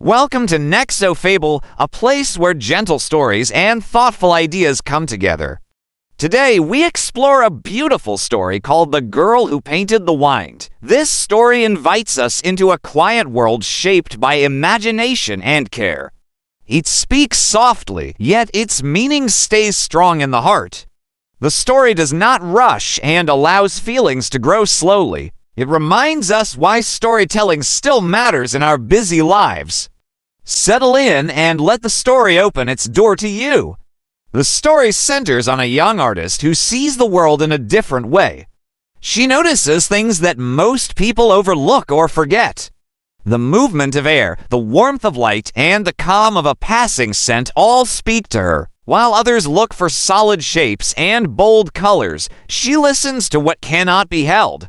Welcome to Nexo Fable, a place where gentle stories and thoughtful ideas come together. Today, we explore a beautiful story called The Girl Who Painted the Wind. This story invites us into a quiet world shaped by imagination and care. It speaks softly, yet its meaning stays strong in the heart. The story does not rush and allows feelings to grow slowly. It reminds us why storytelling still matters in our busy lives. Settle in and let the story open its door to you. The story centers on a young artist who sees the world in a different way. She notices things that most people overlook or forget. The movement of air, the warmth of light, and the calm of a passing scent all speak to her. While others look for solid shapes and bold colors, she listens to what cannot be held.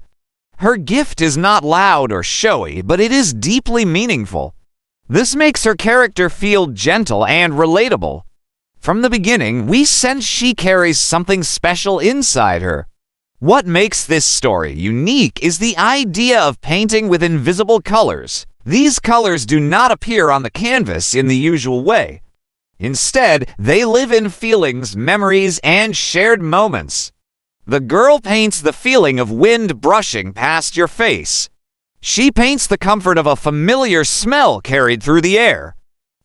Her gift is not loud or showy, but it is deeply meaningful. This makes her character feel gentle and relatable. From the beginning, we sense she carries something special inside her. What makes this story unique is the idea of painting with invisible colors. These colors do not appear on the canvas in the usual way. Instead, they live in feelings, memories, and shared moments. The girl paints the feeling of wind brushing past your face. She paints the comfort of a familiar smell carried through the air.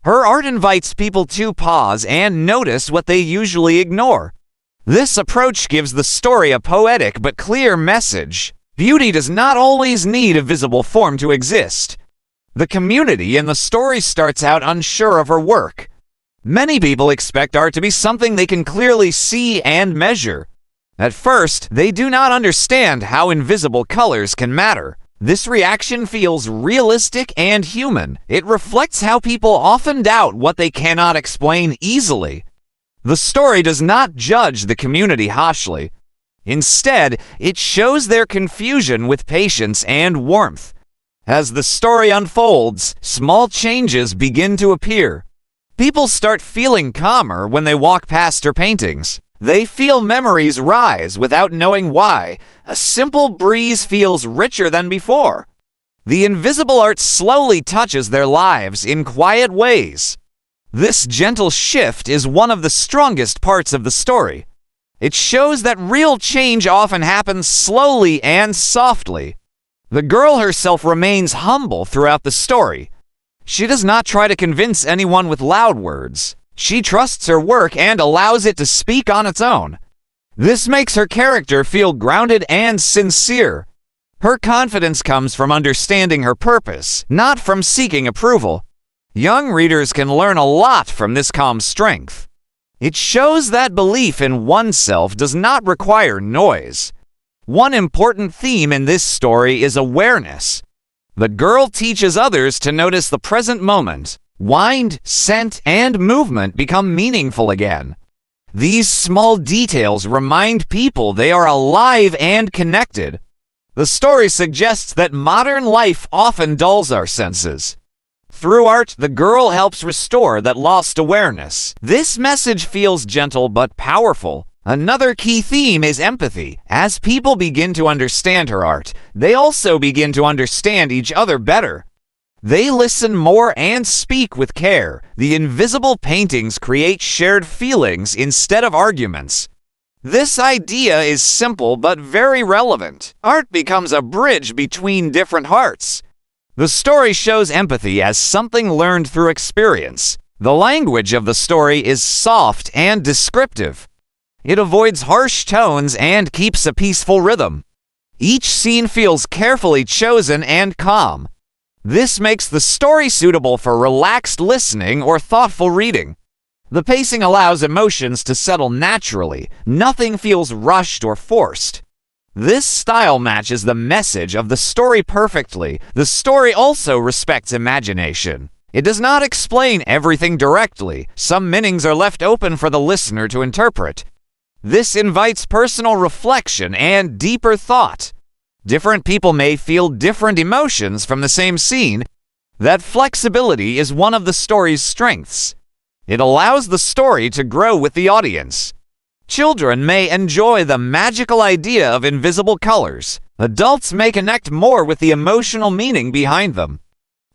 Her art invites people to pause and notice what they usually ignore. This approach gives the story a poetic but clear message. Beauty does not always need a visible form to exist. The community in the story starts out unsure of her work. Many people expect art to be something they can clearly see and measure. At first, they do not understand how invisible colors can matter. This reaction feels realistic and human. It reflects how people often doubt what they cannot explain easily. The story does not judge the community harshly. Instead, it shows their confusion with patience and warmth. As the story unfolds, small changes begin to appear. People start feeling calmer when they walk past her paintings. They feel memories rise without knowing why. A simple breeze feels richer than before. The invisible art slowly touches their lives in quiet ways. This gentle shift is one of the strongest parts of the story. It shows that real change often happens slowly and softly. The girl herself remains humble throughout the story. She does not try to convince anyone with loud words. She trusts her work and allows it to speak on its own. This makes her character feel grounded and sincere. Her confidence comes from understanding her purpose, not from seeking approval. Young readers can learn a lot from this calm strength. It shows that belief in oneself does not require noise. One important theme in this story is awareness. The girl teaches others to notice the present moment. Wind, scent, and movement become meaningful again. These small details remind people they are alive and connected. The story suggests that modern life often dulls our senses. Through art, the girl helps restore that lost awareness. This message feels gentle but powerful. Another key theme is empathy. As people begin to understand her art, they also begin to understand each other better. They listen more and speak with care. The invisible paintings create shared feelings instead of arguments. This idea is simple but very relevant. Art becomes a bridge between different hearts. The story shows empathy as something learned through experience. The language of the story is soft and descriptive. It avoids harsh tones and keeps a peaceful rhythm. Each scene feels carefully chosen and calm. This makes the story suitable for relaxed listening or thoughtful reading. The pacing allows emotions to settle naturally. Nothing feels rushed or forced. This style matches the message of the story perfectly. The story also respects imagination. It does not explain everything directly. Some meanings are left open for the listener to interpret. This invites personal reflection and deeper thought. Different people may feel different emotions from the same scene. That flexibility is one of the story's strengths. It allows the story to grow with the audience. Children may enjoy the magical idea of invisible colors. Adults may connect more with the emotional meaning behind them.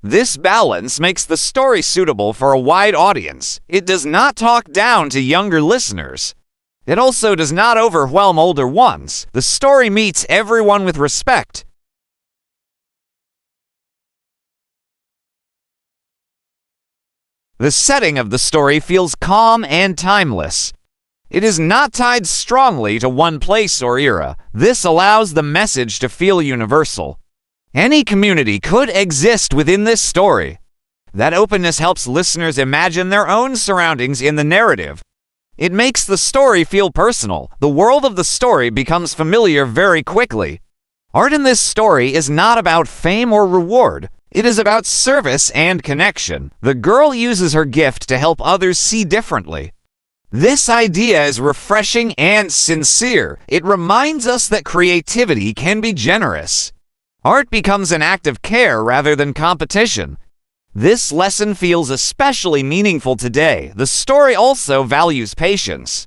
This balance makes the story suitable for a wide audience. It does not talk down to younger listeners. It also does not overwhelm older ones. The story meets everyone with respect. The setting of the story feels calm and timeless. It is not tied strongly to one place or era. This allows the message to feel universal. Any community could exist within this story. That openness helps listeners imagine their own surroundings in the narrative. It makes the story feel personal. The world of the story becomes familiar very quickly. Art in this story is not about fame or reward. It is about service and connection. The girl uses her gift to help others see differently. This idea is refreshing and sincere. It reminds us that creativity can be generous. Art becomes an act of care rather than competition. This lesson feels especially meaningful today. The story also values patience.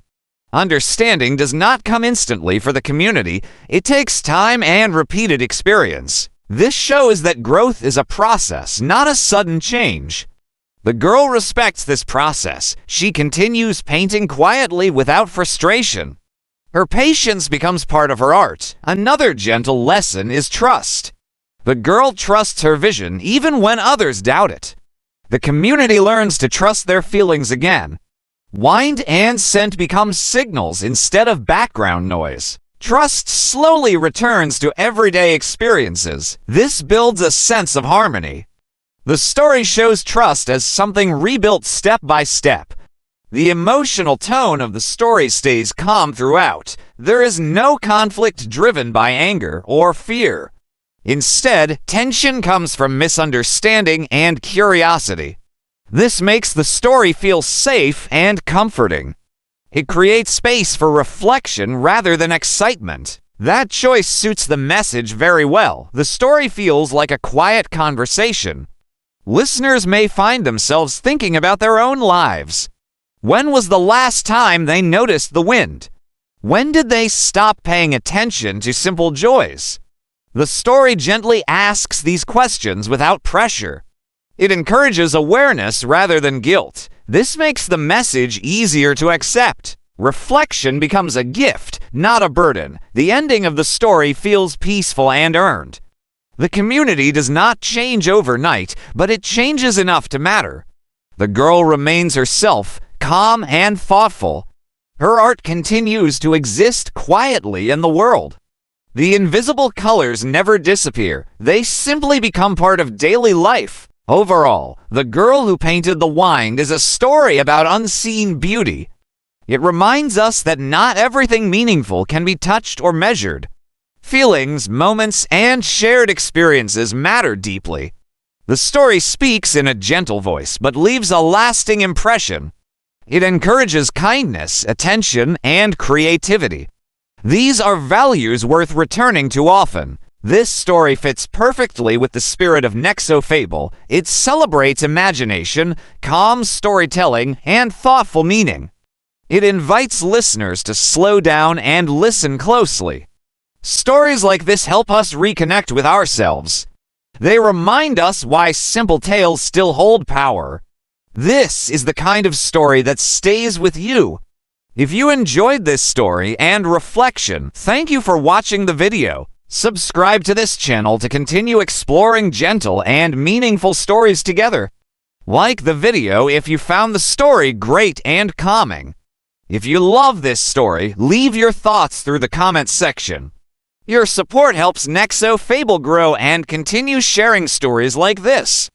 Understanding does not come instantly for the community. It takes time and repeated experience. This shows that growth is a process, not a sudden change. The girl respects this process. She continues painting quietly without frustration. Her patience becomes part of her art. Another gentle lesson is trust. The girl trusts her vision even when others doubt it. The community learns to trust their feelings again. Wind and scent become signals instead of background noise. Trust slowly returns to everyday experiences. This builds a sense of harmony. The story shows trust as something rebuilt step by step. The emotional tone of the story stays calm throughout. There is no conflict driven by anger or fear. Instead, tension comes from misunderstanding and curiosity. This makes the story feel safe and comforting. It creates space for reflection rather than excitement. That choice suits the message very well. The story feels like a quiet conversation. Listeners may find themselves thinking about their own lives. When was the last time they noticed the wind? When did they stop paying attention to simple joys? The story gently asks these questions without pressure. It encourages awareness rather than guilt. This makes the message easier to accept. Reflection becomes a gift, not a burden. The ending of the story feels peaceful and earned. The community does not change overnight, but it changes enough to matter. The girl remains herself, calm and thoughtful. Her art continues to exist quietly in the world. The invisible colors never disappear. They simply become part of daily life. Overall, The Girl Who Painted the Wind is a story about unseen beauty. It reminds us that not everything meaningful can be touched or measured. Feelings, moments, and shared experiences matter deeply. The story speaks in a gentle voice but leaves a lasting impression. It encourages kindness, attention, and creativity. These are values worth returning to often. This story fits perfectly with the spirit of Nexo-Fable. It celebrates imagination, calm storytelling, and thoughtful meaning. It invites listeners to slow down and listen closely. Stories like this help us reconnect with ourselves. They remind us why simple tales still hold power. This is the kind of story that stays with you. If you enjoyed this story and reflection, thank you for watching the video. Subscribe to this channel to continue exploring gentle and meaningful stories together. Like the video if you found the story great and calming. If you love this story, leave your thoughts through the comments section. Your support helps Nexo-Fable grow and continue sharing stories like this.